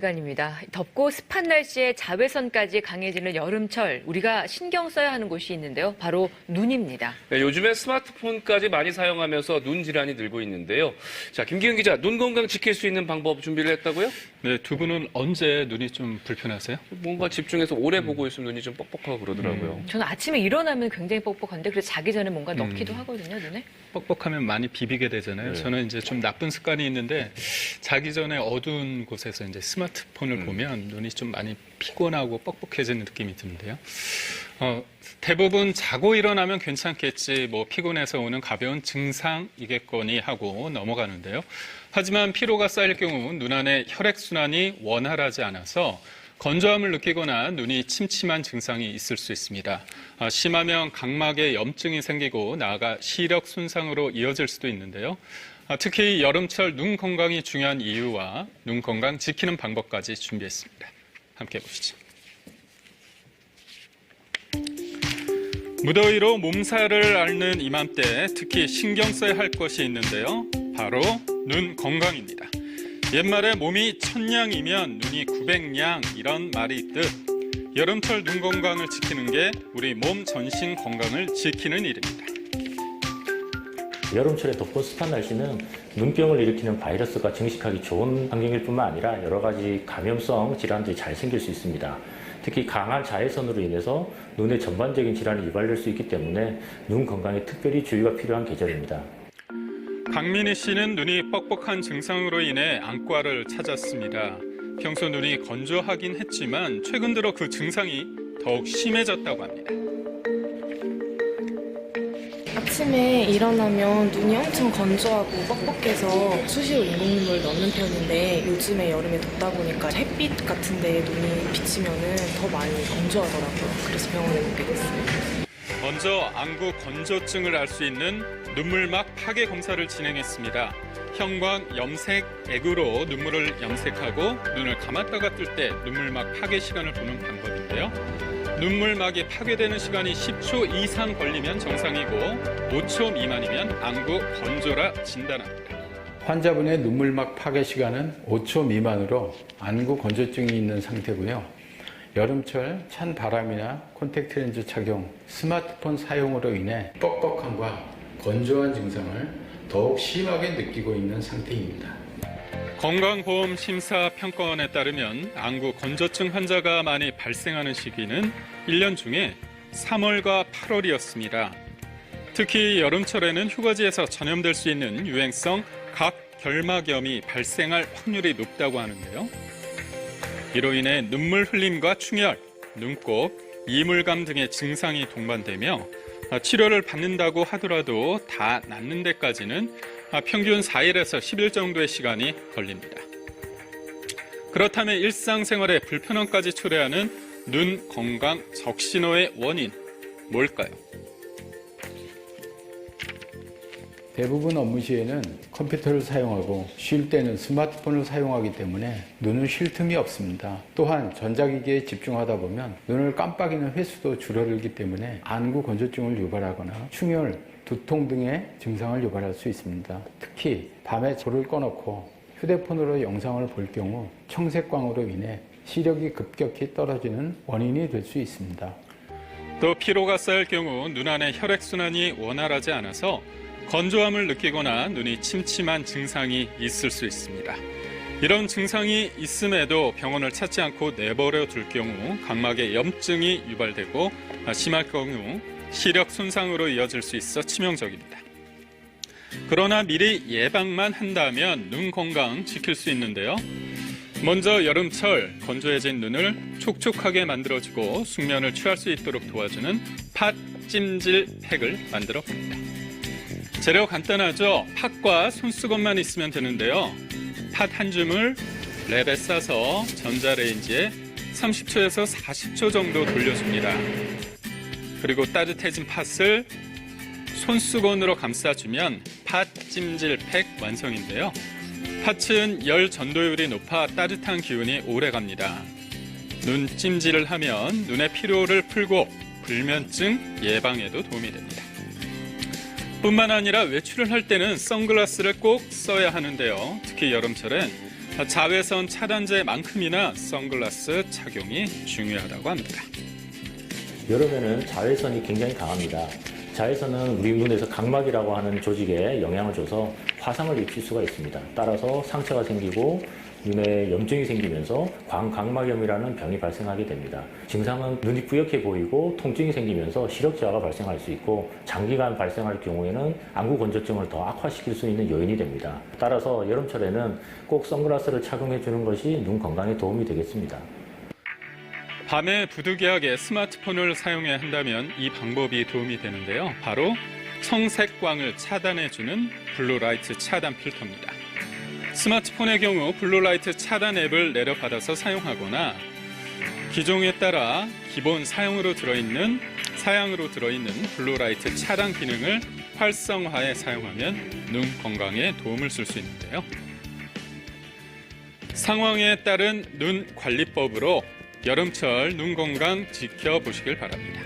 시간입니다. 덥고 습한 날씨에 자외선까지 강해지는 여름철, 우리가 신경 써야 하는 곳이 있는데요. 바로 눈입니다. 네, 요즘에 스마트폰까지 많이 사용하면서 눈 질환이 늘고 있는데요. 자, 김기훈 기자, 눈 건강 지킬 수 있는 방법 준비를 했다고요? 네, 두 분은 언제 눈이 좀 불편하세요? 뭔가 집중해서 오래 보고 있으면 눈이 좀 뻑뻑하고 그러더라고요. 저는 아침에 일어나면 굉장히 뻑뻑한데 그래서 자기 전에 뭔가 넣기도 하거든요, 눈에. 뻑뻑하면 많이 비비게 되잖아요. 네. 저는 이제 좀 나쁜 습관이 있는데 자기 전에 어두운 곳에서 이제 스마트폰을 보면 눈이 좀 많이 피곤하고 뻑뻑해지는 느낌이 드는데요. 대부분 자고 일어나면 괜찮겠지, 뭐 피곤해서 오는 가벼운 증상이겠거니 하고 넘어가는데요. 하지만 피로가 쌓일 경우 눈 안의 혈액순환이 원활하지 않아서 건조함을 느끼거나 눈이 침침한 증상이 있을 수 있습니다. 심하면 각막에 염증이 생기고 나아가 시력 손상으로 이어질 수도 있는데요. 특히 여름철 눈 건강이 중요한 이유와 눈 건강 지키는 방법까지 준비했습니다. 함께 보시죠. 무더위로 몸살을 앓는 이맘때 특히 신경 써야 할 것이 있는데요. 바로 눈 건강입니다. 옛말에 몸이 천냥이면 눈이 900냥 이런 말이 있듯 여름철 눈 건강을 지키는 게 우리 몸 전신 건강을 지키는 일입니다. 여름철에 덥고 습한 날씨는 눈병을 일으키는 바이러스가 증식하기 좋은 환경일 뿐만 아니라 여러 가지 감염성 질환들이 잘 생길 수 있습니다. 특히 강한 자외선으로 인해서 눈의 전반적인 질환이 유발될 수 있기 때문에 눈 건강에 특별히 주의가 필요한 계절입니다. 강민희 씨는 눈이 뻑뻑한 증상으로 인해 안과를 찾았습니다. 평소 눈이 건조하긴 했지만 최근 들어 그 증상이 더욱 심해졌다고 합니다. 아침에 일어나면 눈이 엄청 건조하고 뻑뻑해서 수시로 인공눈물 넣는 편인데 요즘에 여름에 덥다 보니까 햇빛 같은 데 눈이 비치면 더 많이 건조하더라고요. 그래서 병원에 오게 됐어요. 먼저 안구 건조증을 알 수 있는 눈물막 파괴 검사를 진행했습니다. 형광 염색 액으로 눈물을 염색하고 눈을 감았다가 뜰 때 눈물막 파괴 시간을 보는 방법인데요. 눈물막이 파괴되는 시간이 10초 이상 걸리면 정상이고 5초 미만이면 안구 건조라 진단합니다. 환자분의 눈물막 파괴 시간은 5초 미만으로 안구 건조증이 있는 상태고요. 여름철 찬 바람이나 콘택트 렌즈 착용, 스마트폰 사용으로 인해 뻑뻑함과 건조한 증상을 더욱 심하게 느끼고 있는 상태입니다. 건강보험심사평가원에 따르면 안구 건조증 환자가 많이 발생하는 시기는 1년 중에 3월과 8월이었습니다. 특히 여름철에는 휴가지에서 전염될 수 있는 유행성 각결막염이 발생할 확률이 높다고 하는데요. 이로 인해 눈물 흘림과 충혈, 눈곱, 이물감 등의 증상이 동반되며 치료를 받는다고 하더라도 다 낫는 데까지는 평균 4일에서 10일 정도의 시간이 걸립니다. 그렇다면 일상생활에 불편함까지 초래하는 눈 건강 적신호의 원인, 뭘까요? 대부분 업무 시에는 컴퓨터를 사용하고 쉴 때는 스마트폰을 사용하기 때문에 눈을 쉴 틈이 없습니다. 또한 전자기기에 집중하다 보면 눈을 깜빡이는 횟수도 줄어들기 때문에 안구 건조증을 유발하거나 충혈, 두통 등의 증상을 유발할 수 있습니다. 특히 밤에 불을 꺼놓고 휴대폰으로 영상을 볼 경우 청색광으로 인해 시력이 급격히 떨어지는 원인이 될 수 있습니다. 또 피로가 쌓일 경우 눈 안의 혈액순환이 원활하지 않아서 건조함을 느끼거나 눈이 침침한 증상이 있을 수 있습니다. 이런 증상이 있음에도 병원을 찾지 않고 내버려 둘 경우 각막에 염증이 유발되고 심할 경우 시력 손상으로 이어질 수 있어 치명적입니다. 그러나 미리 예방만 한다면 눈 건강 지킬 수 있는데요. 먼저 여름철 건조해진 눈을 촉촉하게 만들어주고 숙면을 취할 수 있도록 도와주는 팥 찜질 팩을 만들어 봅니다. 재료 간단하죠? 팥과 손수건만 있으면 되는데요. 팥 한 줌을 랩에 싸서 전자레인지에 30초에서 40초 정도 돌려줍니다. 그리고 따뜻해진 팥을 손수건으로 감싸주면 팥 찜질팩 완성인데요. 팥은 열 전도율이 높아 따뜻한 기운이 오래갑니다. 눈 찜질을 하면 눈의 피로를 풀고 불면증 예방에도 도움이 됩니다. 뿐만 아니라 외출을 할 때는 선글라스를 꼭 써야 하는데요. 특히 여름철엔 자외선 차단제만큼이나 선글라스 착용이 중요하다고 합니다. 여름에는 자외선이 굉장히 강합니다. 자외선은 우리 눈에서 각막이라고 하는 조직에 영향을 줘서 화상을 입힐 수가 있습니다. 따라서 상처가 생기고 눈에 염증이 생기면서 광각막염이라는 병이 발생하게 됩니다. 증상은 눈이 뿌옇게 보이고 통증이 생기면서 시력 저하가 발생할 수 있고 장기간 발생할 경우에는 안구 건조증을 더 악화시킬 수 있는 요인이 됩니다. 따라서 여름철에는 꼭 선글라스를 착용해 주는 것이 눈 건강에 도움이 되겠습니다. 밤에 부득이하게 스마트폰을 사용해야 한다면 이 방법이 도움이 되는데요. 바로 청색광을 차단해주는 블루라이트 차단 필터입니다. 스마트폰의 경우 블루라이트 차단 앱을 내려받아서 사용하거나 기종에 따라 기본 사양으로 들어있는 블루라이트 차단 기능을 활성화해 사용하면 눈 건강에 도움을 줄 수 있는데요. 상황에 따른 눈 관리법으로 여름철 눈 건강 지켜보시길 바랍니다.